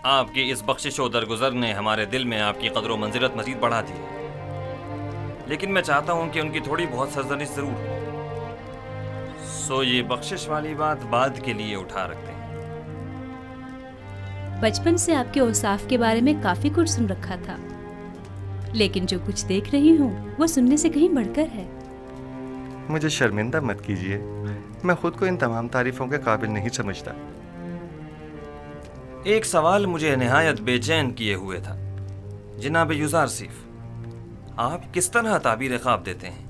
آپ کی اس بخشش و درگزر نے ہمارے دل میں آپ کی قدر و منزلت مزید بڑھا دی ہے، لیکن میں چاہتا ہوں کہ ان کی تھوڑی بہت سرزنش ضرور ہو، سو یہ بخشش والی بات بعد کے لیے اٹھا رکھتے ہیں۔ بچپن سے آپ کے اوصاف کے بارے میں کافی کچھ سن رکھا تھا، لیکن جو کچھ دیکھ رہی ہوں وہ سننے سے کہیں بڑھ کر ہے۔ مجھے شرمندہ مت کیجیے، میں خود کو ان تمام تعریفوں کے قابل نہیں سمجھتا۔ ایک سوال مجھے نہایت بے چین کیے ہوئے تھا، جناب یوزارسیف، آپ کس طرح تعبیر خواب دیتے ہیں؟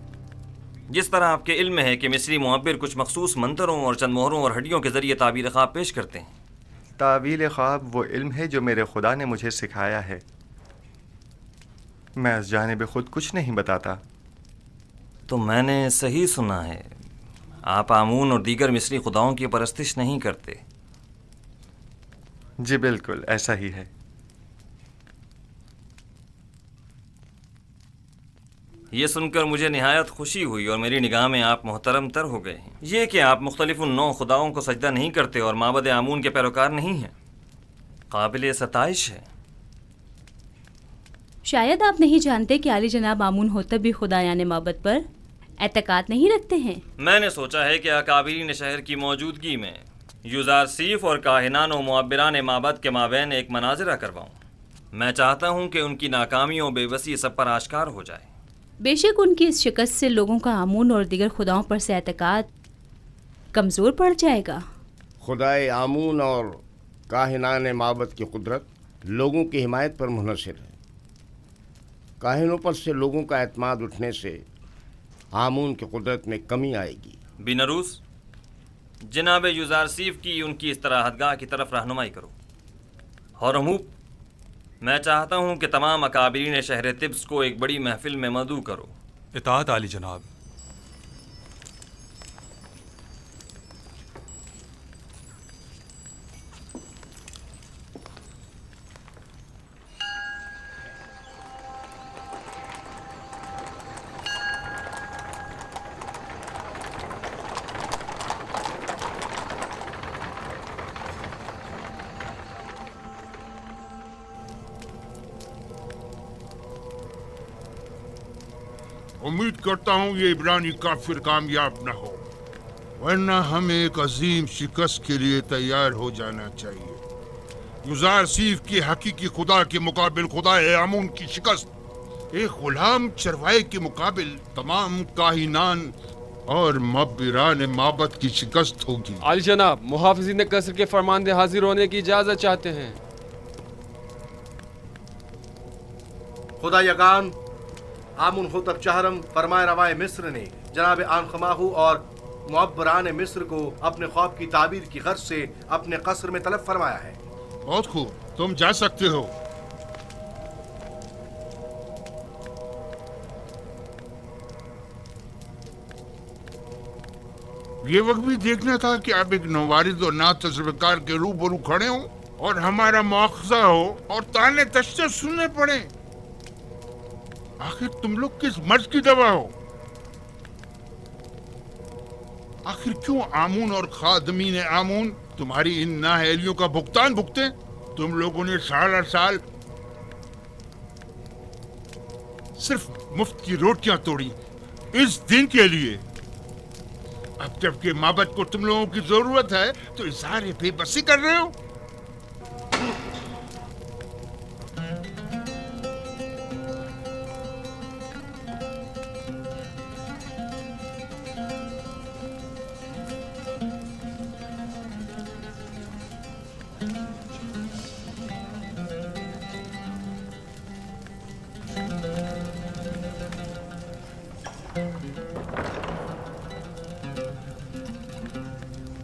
جس طرح آپ کے علم ہے کہ مصری معبر کچھ مخصوص منتروں اور چند مہروں اور ہڈیوں کے ذریعے تعبیر خواب پیش کرتے ہیں۔ تعویل خواب وہ علم ہے جو میرے خدا نے مجھے سکھایا ہے، میں از جانب خود کچھ نہیں بتاتا۔ تو میں نے صحیح سنا ہے، آپ آمون اور دیگر مصری خداؤں کی پرستش نہیں کرتے؟ جی بالکل ایسا ہی ہے۔ یہ سن کر مجھے نہایت خوشی ہوئی اور میری نگاہ میں آپ محترم تر ہو گئے ہیں۔ یہ کہ آپ مختلف نو خداؤں کو سجدہ نہیں کرتے اور معبد آمون کے پیروکار نہیں ہیں، قابل ستائش ہے۔ شاید آپ نہیں جانتے کہ عالی جناب آمون ہوتب بھی خدایان معبد پر اعتقاد نہیں رکھتے ہیں۔ میں نے سوچا ہے کہ اکابرین شہر کی موجودگی میں یوزارسیف اور کاہنان و معبران معبد کے مابین ایک مناظرہ کرواؤں۔ میں چاہتا ہوں کہ ان کی ناکامیوں بے بسی سب پر آشکار ہو جائے۔ بے شک ان کی اس شکست سے لوگوں کا آمون اور دیگر خداؤں پر سے اعتقاد کمزور پڑ جائے گا۔ خدائے آمون اور کاہنان معبد کی قدرت لوگوں کی حمایت پر منحصر ہے۔ کاہنوں پر سے لوگوں کا اعتماد اٹھنے سے آمون کی قدرت میں کمی آئے گی۔ بینروس، جناب یوزارسیف کی ان کی استراحتگاہ کی طرف رہنمائی کرو۔ ہورموپ، میں چاہتا ہوں کہ تمام اکابرین شہر طبس کو ایک بڑی محفل میں مدعو کرو۔ اطاعت عالی جناب۔ امید کرتا ہوں یہ عبرانی کافر کامیاب نہ ہو، ورنہ ہمیں ایک عظیم شکست کے لیے تیار ہو جانا چاہیے۔ یوزارسیف کی حقیقی خدا کے مقابل خدا آمون کی شکست ایک غلام چروائے کے مقابل تمام کاہنان اور معبران معبد کی شکست ہوگی۔ عالی جناب، محافظین قصر کے فرماندے حاضر ہونے کی اجازت چاہتے ہیں۔ خدا یگان آمون ہوتب چہرم فرمائے روائے مصر نے جناب آنخماہو اور معبران مصر کو اپنے خواب کی تعبیر کی غرض سے اپنے قصر میں طلب فرمایا ہے۔ بہت خوب، تم جا سکتے ہو۔ یہ وقت بھی دیکھنا تھا کہ آپ ایک نوارد اور نا تجربہ کار کے روبرو کھڑے ہوں اور ہمارا مواخذہ ہو اور تانے تشنے سننے پڑے۔ آخر تم لوگ کس مرض کی دوا ہو؟ آخر کیوں آمون اور خادمین آمون تمہاری ان نااہلیوں کا بھگتان بھگتے؟ تم لوگوں نے سال ہر سال صرف مفت کی روٹیاں توڑی اس دن کے لیے۔ اب جب کہ معبد کو تم لوگوں کی ضرورت ہے تو اظہار بے بسی کر رہے ہو۔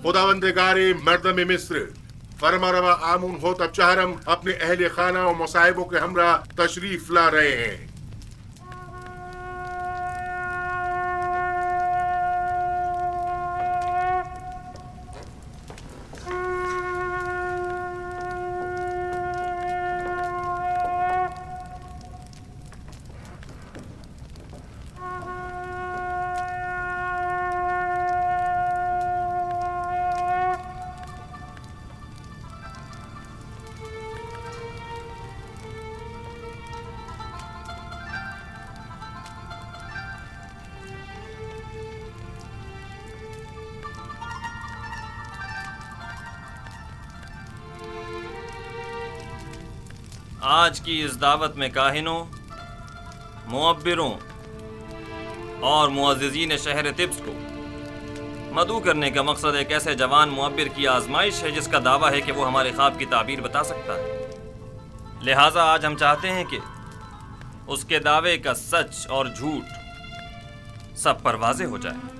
خداوندگار مردم مصر، فرما روا آمون ہوتب چہرم اپنے اہل خانہ و مصائبوں کے ہمراہ تشریف لا رہے ہیں۔ آج کی اس دعوت میں کاہنوں، معبروں اور معززین شہر طبس کو مدعو کرنے کا مقصد ایک ایسے جوان معبر کی آزمائش ہے جس کا دعویٰ ہے کہ وہ ہمارے خواب کی تعبیر بتا سکتا ہے۔ لہٰذا آج ہم چاہتے ہیں کہ اس کے دعوے کا سچ اور جھوٹ سب پر واضح ہو جائے۔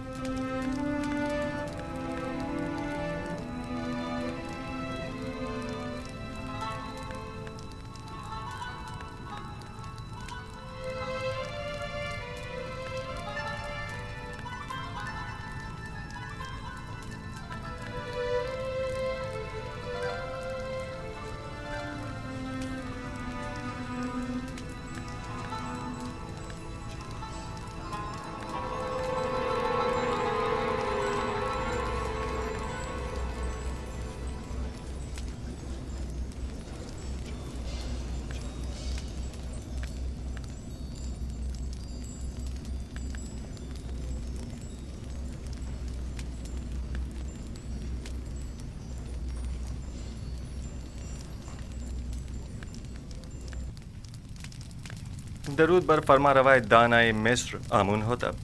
درود بر فرما روای دانای مصر آمون ہوتب۔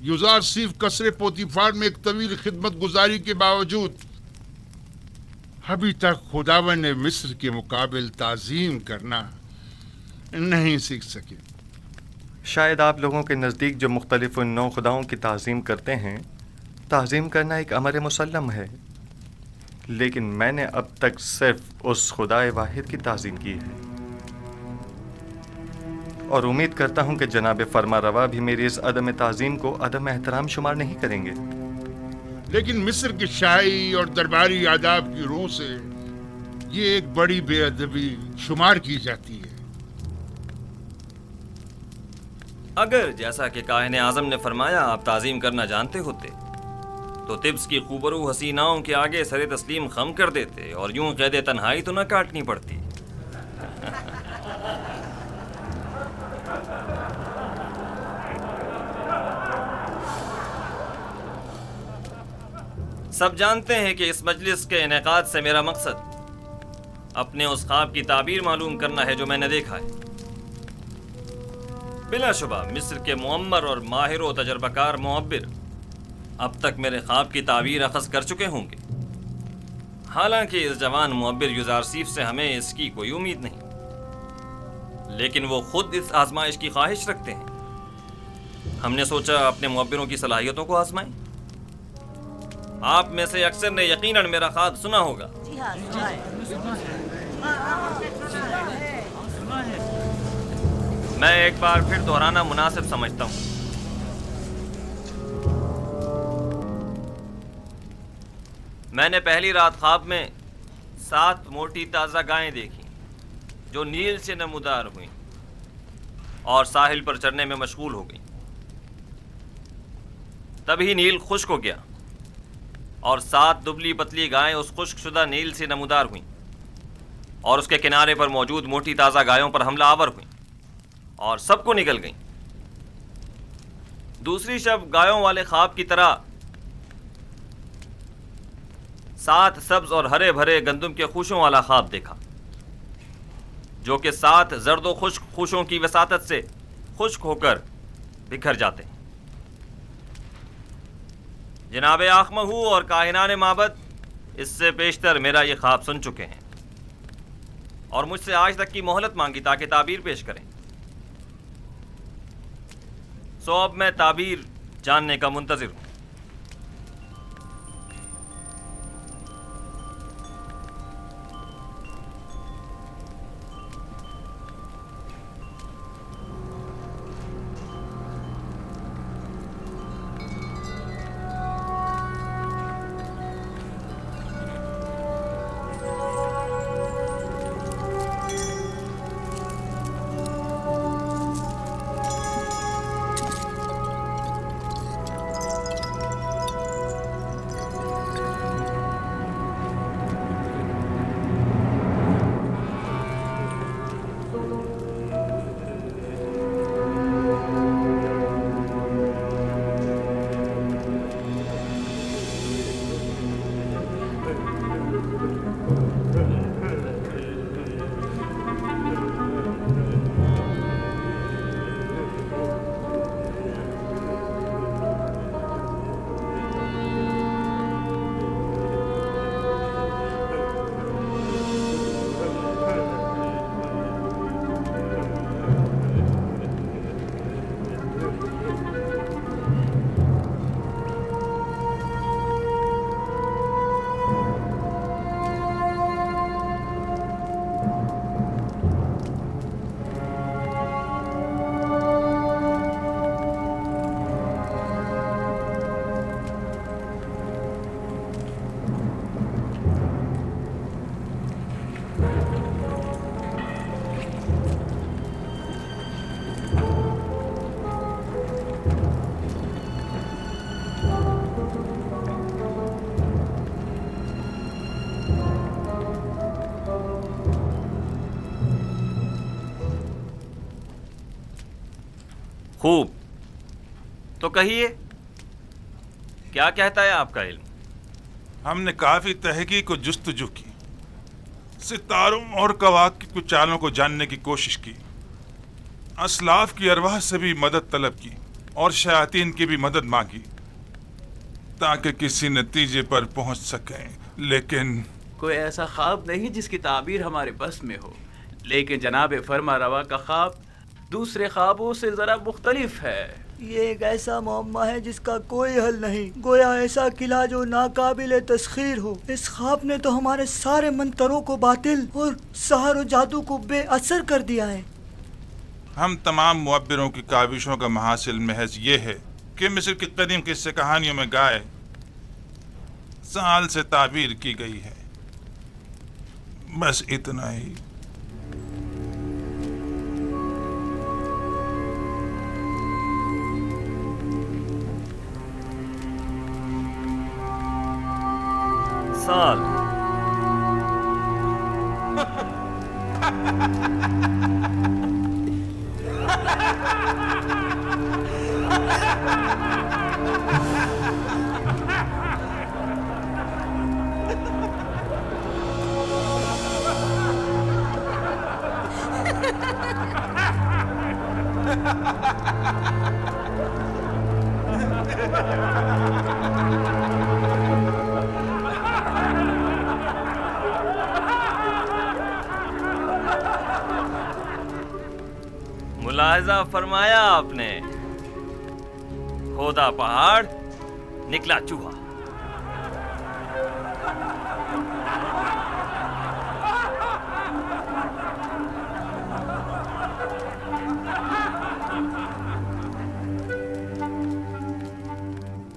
یوزارسیف قصر پوتیفار میں ایک طویل خدمت گزاری کے باوجود ابھی تک خداوند مصر کے مقابل تعظیم کرنا نہیں سیکھ سکے۔ شاید آپ لوگوں کے نزدیک جو مختلف نو خداؤں کی تعظیم کرتے ہیں، تعظیم کرنا ایک امر مسلم ہے، لیکن میں نے اب تک صرف اس خدائے واحد کی تعظیم کی ہے، اور امید کرتا ہوں کہ جناب فرما روا بھی میری اس عدم تعظیم کو عدم احترام شمار نہیں کریں گے۔ لیکن مصر کی شاہی اور درباری آداب کی روح سے یہ ایک بڑی بے ادبی شمار کی جاتی ہے۔ اگر جیسا کہ کاہن اعظم نے فرمایا آپ تعظیم کرنا جانتے ہوتے تو طبس کی خوبرو حسیناؤں کے آگے سر تسلیم خم کر دیتے اور یوں قید تنہائی تو نہ کاٹنی پڑتی۔ سب جانتے ہیں کہ اس مجلس کے انعقاد سے میرا مقصد اپنے اس خواب کی تعبیر معلوم کرنا ہے جو میں نے دیکھا ہے۔ بلا شبہ مصر کے معمر اور ماہر و تجربہ کار معبر اب تک میرے خواب کی تعبیر اخذ کر چکے ہوں گے، حالانکہ اس جوان معبر یوزارسیف سے ہمیں اس کی کوئی امید نہیں، لیکن وہ خود اس آزمائش کی خواہش رکھتے ہیں۔ ہم نے سوچا اپنے معبروں کی صلاحیتوں کو آزمائیں۔ آپ میں سے اکثر نے یقیناً میرا خواب سنا ہوگا۔ میں ایک بار پھر دہرانا مناسب سمجھتا ہوں۔ میں نے پہلی رات خواب میں 7 موٹی تازہ گائیں دیکھی جو نیل سے نمودار ہوئیں اور ساحل پر چرنے میں مشغول ہو گئیں۔ تبھی نیل خشک ہو گیا اور 7 دبلی پتلی گائیں اس خشک شدہ نیل سے نمودار ہوئیں اور اس کے کنارے پر موجود موٹی تازہ گایوں پر حملہ آور ہوئیں اور سب کو نگل گئیں۔ دوسری شب گایوں والے خواب کی طرح 7 سبز اور ہرے بھرے گندم کے خوشوں والا خواب دیکھا جو کہ 7 زرد و خشک خوشوں کی وساطت سے خشک ہو کر بکھر جاتے ہیں۔ جناب آخمہو اور کاہنان معبد اس سے پیشتر میرا یہ خواب سن چکے ہیں اور مجھ سے آج تک کی مہلت مانگی تاکہ تعبیر پیش کریں۔ سو اب میں تعبیر جاننے کا منتظر ہوں۔ خوب. تو کہیے کیا کہتا ہے آپ کا علم؟ ہم نے کافی تحقیق و جستجو کی، ستاروں اور کواکب کی چالوں کو جاننے کی کوشش کی، اسلاف کی ارواح سے بھی مدد طلب کی اور شیاطین کی بھی مدد مانگی تاکہ کسی نتیجے پر پہنچ سکیں، لیکن کوئی ایسا خواب نہیں جس کی تعبیر ہمارے بس میں ہو. لیکن جناب فرما روا کا خواب دوسرے خوابوں سے ذرا مختلف ہے. یہ ایک ایسا معمہ ہے جس کا کوئی حل نہیں، گویا ایسا قلعہ جو ناقابل تسخیر ہو. اس خواب نے تو ہمارے سارے منتروں کو باطل اور سحر و جادو کو بے اثر کر دیا ہے. ہم تمام معبروں کی کاوشوں کا محاصل محض یہ ہے کہ مصر کی قدیم قصے کہانیوں میں گائے سال سے تعبیر کی گئی ہے. بس اتنا ہی. سال ملاحظہ فرمایا آپ نے، کھودا پہاڑ نکلا چوہا.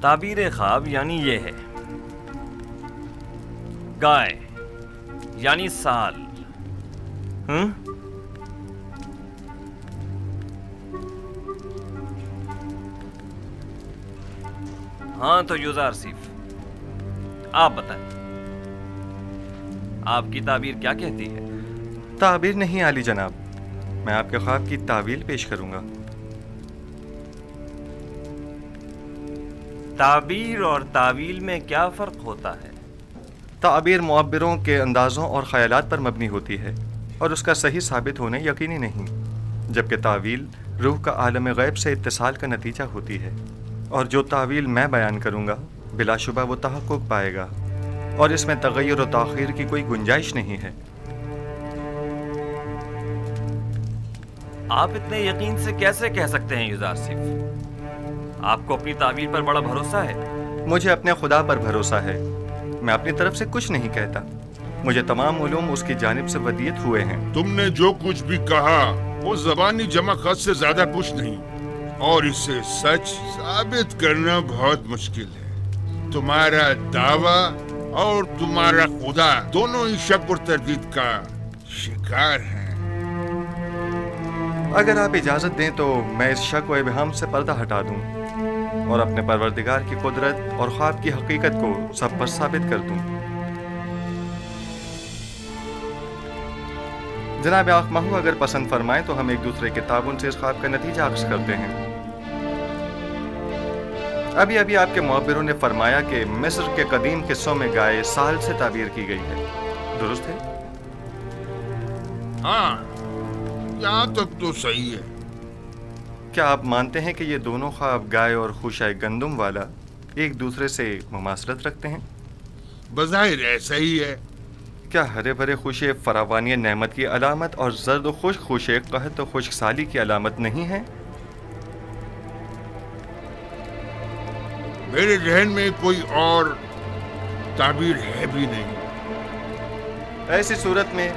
تعبیر خواب یعنی یہ ہے، گائے یعنی سال. ہاں تو یوزار سیف، آپ بتائیں آپ کی تعبیر کیا کہتی ہے؟ تعبیر نہیں عالی جناب، میں آپ کے خواب کی تعویل پیش کروں گا. تعبیر اور تعویل میں کیا فرق ہوتا ہے؟ تعبیر معبروں کے اندازوں اور خیالات پر مبنی ہوتی ہے اور اس کا صحیح ثابت ہونا یقینی نہیں، جبکہ تعویل روح کا عالم غیب سے اتصال کا نتیجہ ہوتی ہے، اور جو تعویل میں بیان کروں گا بلا شبہ وہ تحقق پائے گا اور اس میں تغیر و تاخیر کی کوئی گنجائش نہیں ہے. آپ اتنے یقین سے کیسے کہہ سکتے ہیں یوزار سیف؟ آپ کو اپنی تعبیر پر بڑا بھروسہ ہے؟ مجھے اپنے خدا پر بھروسہ ہے، میں اپنی طرف سے کچھ نہیں کہتا، مجھے تمام علوم اس کی جانب سے ودیت ہوئے ہیں. تم نے جو کچھ بھی کہا وہ زبانی جمع خط سے زیادہ کچھ نہیں، اور اسے سچ ثابت کرنا بہت مشکل ہے. تمہارا دعویٰ اور تمہارا خدا دونوں ہی شک اور تردید کا شکار ہیں. اگر آپ اجازت دیں تو میں اس شک و ابہام سے پردہ ہٹا دوں اور اپنے پروردگار کی قدرت اور خواب کی حقیقت کو سب پر ثابت کر دوں. جناب آنکھ ماہو اگر پسند فرمائیں تو ہم ایک دوسرے کے تعاون سے اس خواب کا نتیجہ اخذ کرتے ہیں. ابھی آپ کے معبروں نے فرمایا کہ مصر کے قدیم قصوں میں گائے سال سے تعبیر کی گئی ہے، درست ہے؟ ہاں، یہاں تک تو صحیح ہے. کیا آپ مانتے ہیں کہ یہ دونوں خواب گائے اور خوشۂ گندم والا ایک دوسرے سے مماثلت رکھتے ہیں؟ بظاہر ایسا ہی ہے. کیا ہرے بھرے خوشے فراوانی نعمت کی علامت اور زرد و خشک خوشے قحط و خشک سالی کی علامت نہیں ہے؟ میرے ذہن میں کوئی اور تعبیر ہے بھی نہیں. ایسی صورت میں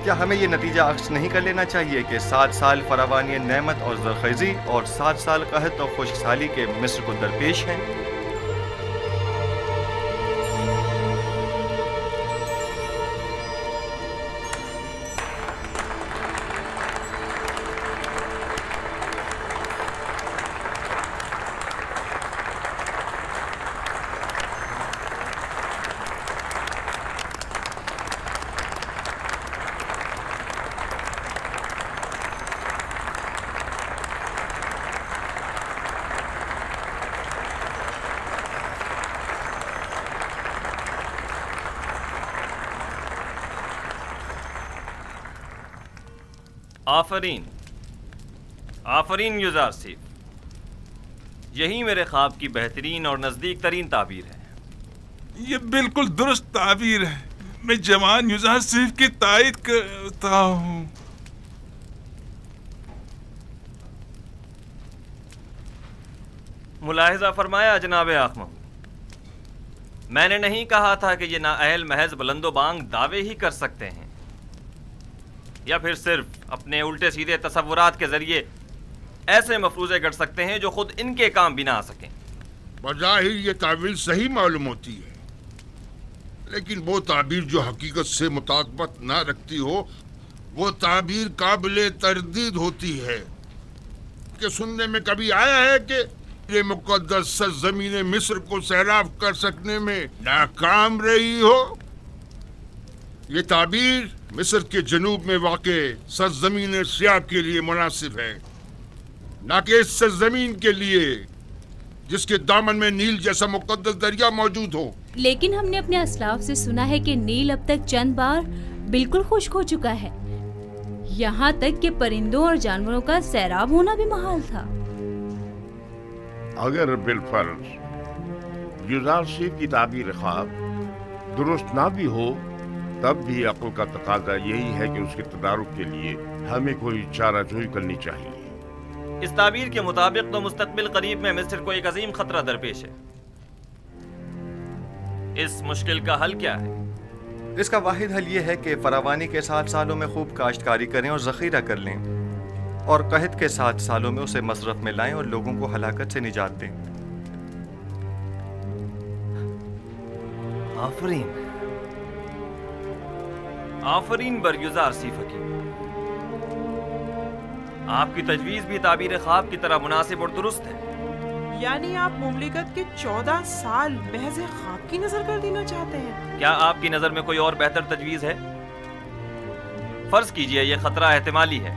کیا ہمیں یہ نتیجہ اخذ نہیں کر لینا چاہیے کہ 7 سال فراوانی نعمت اور زرخیزی اور 7 سال قحط اور خشک سالی کے مصر کو درپیش ہیں؟ آفرین آفرین یوزارسیف، یہی میرے خواب کی بہترین اور نزدیک ترین تعبیر ہے۔ یہ بالکل درست تعبیر ہے، میں جوان یوزارسیف کی تائید کرتا ہوں۔ ملاحظہ فرمایا جناب آخمہ، میں نے نہیں کہا تھا کہ یہ نااہل محض بلند و بانگ دعوے ہی کر سکتے ہیں یا پھر صرف اپنے الٹے سیدھے تصورات کے ذریعے ایسے مفروضے گڑھ سکتے ہیں جو خود ان کے کام بھی نہ آ سکیں۔ بظاہر یہ تعبیر صحیح معلوم ہوتی ہے، لیکن وہ تعبیر جو حقیقت سے مطابقت نہ رکھتی ہو وہ تعبیر قابل تردید ہوتی ہے۔ کہ سننے میں کبھی آیا ہے کہ یہ مقدس سرزمین مصر کو سیراب کر سکنے میں ناکام رہی ہو؟ یہ تعبیر مصر کے جنوب میں واقع سرزمین سیاب کے لیے مناسب ہے، نہ کہ اس سرزمین کے لیے جس کے دامن میں نیل جیسا مقدس دریا موجود ہو۔ لیکن ہم نے اپنے اسلاف سے سنا ہے کہ نیل اب تک چند بار بالکل خشک ہو چکا ہے، یہاں تک کہ پرندوں اور جانوروں کا سیراب ہونا بھی محال تھا۔ اگر بالفرض یوزارسیف کی تعبیر خواب درست نہ بھی ہو، تب بھی عقل کا تقاضا یہی ہے کہ اس کے تدارک کے لیے ہمیں کوئی چارہ جوئی کرنی چاہیے۔ اس تعبیر کے مطابق تو مستقبل قریب میں مصر کو ایک عظیم خطرہ درپیش ہے۔ اس مشکل کا حل کیا ہے؟ اس کا واحد حل یہ ہے کہ فراوانی کے 7 سالوں میں خوب کاشتکاری کریں اور ذخیرہ کر لیں، اور قحط کے 7 سالوں میں اسے مصرف میں لائیں اور لوگوں کو ہلاکت سے نجات دیں۔ آفرین آفرین بر یوزارسیف حکیم، آپ کی تجویز بھی تعبیر خواب کی طرح مناسب اور درست ہے۔ یعنی آپ مملکت کے 14 سال محض خواب کی نظر کر دینا چاہتے ہیں؟ کیا آپ کی نظر میں کوئی اور بہتر تجویز ہے؟ فرض کیجئے یہ خطرہ احتمالی ہے،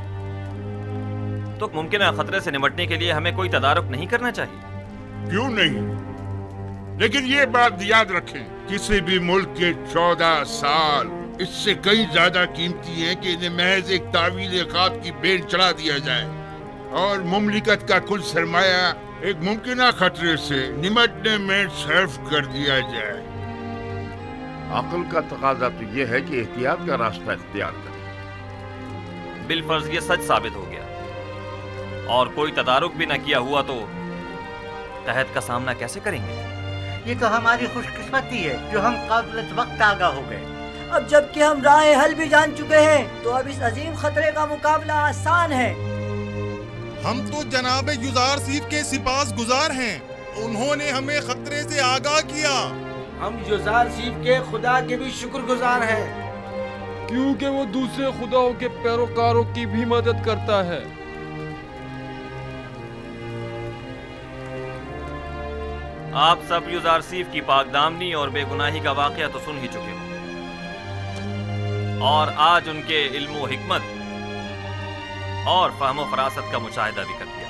تو ممکنہ خطرے سے نمٹنے کے لیے ہمیں کوئی تدارک نہیں کرنا چاہیے؟ کیوں نہیں؟ لیکن یہ بات یاد رکھیں، کسی بھی ملک کے 14 سال اس سے کئی زیادہ قیمتی ہیں کہ انہیں محض ایک تعویل خواب کی بین چڑھا دیا جائے اور مملکت کا کل سرمایہ ایک ممکنہ خطرے سے نمٹنے میں صرف کر دیا جائے۔ عقل کا تقاضا تو یہ ہے کہ احتیاط کا راستہ اختیار کریں۔ بالفرض یہ سچ ثابت ہو گیا اور کوئی تدارک بھی نہ کیا ہوا تو قحط کا سامنا کیسے کریں گے؟ یہ تو ہماری خوش قسمتی ہے جو ہم قبل وقت آگاہ ہو گئے۔ اب جب کہ ہم راہ حل بھی جان چکے ہیں تو اب اس عظیم خطرے کا مقابلہ آسان ہے۔ ہم تو جناب یوزارسیف کے سپاس گزار ہیں، انہوں نے ہمیں خطرے سے آگاہ کیا۔ ہم یوزارسیف کے خدا کے بھی شکر گزار ہیں، کیونکہ وہ دوسرے خداؤں کے پیروکاروں کی بھی مدد کرتا ہے۔ آپ سب یوزارسیف کی پاک دامنی اور بے گناہی کا واقعہ تو سن ہی چکے ہو، اور آج ان کے علم و حکمت اور فہم و فراست کا مشاہدہ بھی کر لیا۔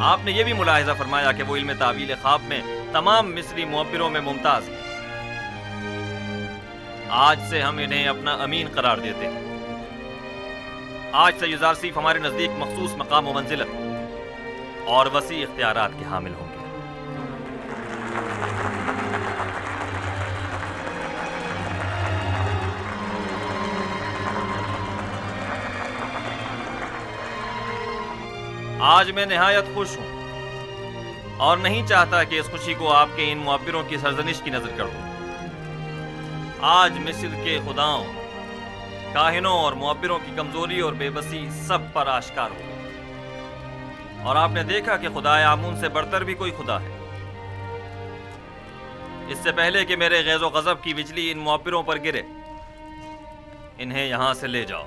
آپ نے یہ بھی ملاحظہ فرمایا کہ وہ علم تعویل خواب میں تمام مصری معبروں میں ممتاز ہیں۔ آج سے ہم انہیں اپنا امین قرار دیتے ہیں۔ آج سے یوزارسیف ہمارے نزدیک مخصوص مقام و منزلت اور وسیع اختیارات کے حامل ہوں گے۔ آج میں نہایت خوش ہوں اور نہیں چاہتا کہ اس خوشی کو آپ کے ان معبروں کی سرزنش کی نظر کر دوں۔ آج مصر کے خداؤں، کاہنوں اور معبروں کی کمزوری اور بے بسی سب پر آشکار ہو گئی، اور آپ نے دیکھا کہ خدائے آمون سے بڑھتر بھی کوئی خدا ہے۔ اس سے پہلے کہ میرے غیظ و غضب کی بجلی ان معبروں پر گرے، انہیں یہاں سے لے جاؤ۔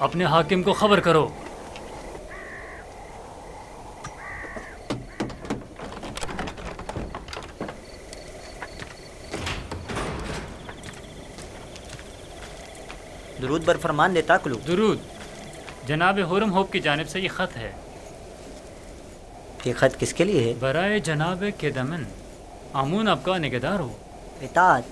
اپنے حاکم کو خبر کرو۔ درود بر فرمان دیتا کلو۔ درود۔ جناب ہورم ہوپ کی جانب سے یہ خط ہے۔ یہ خط کس کے لیے ہے؟ برائے جناب کیدمن، آمون آپ کا نگہدار ہو۔ اطاعت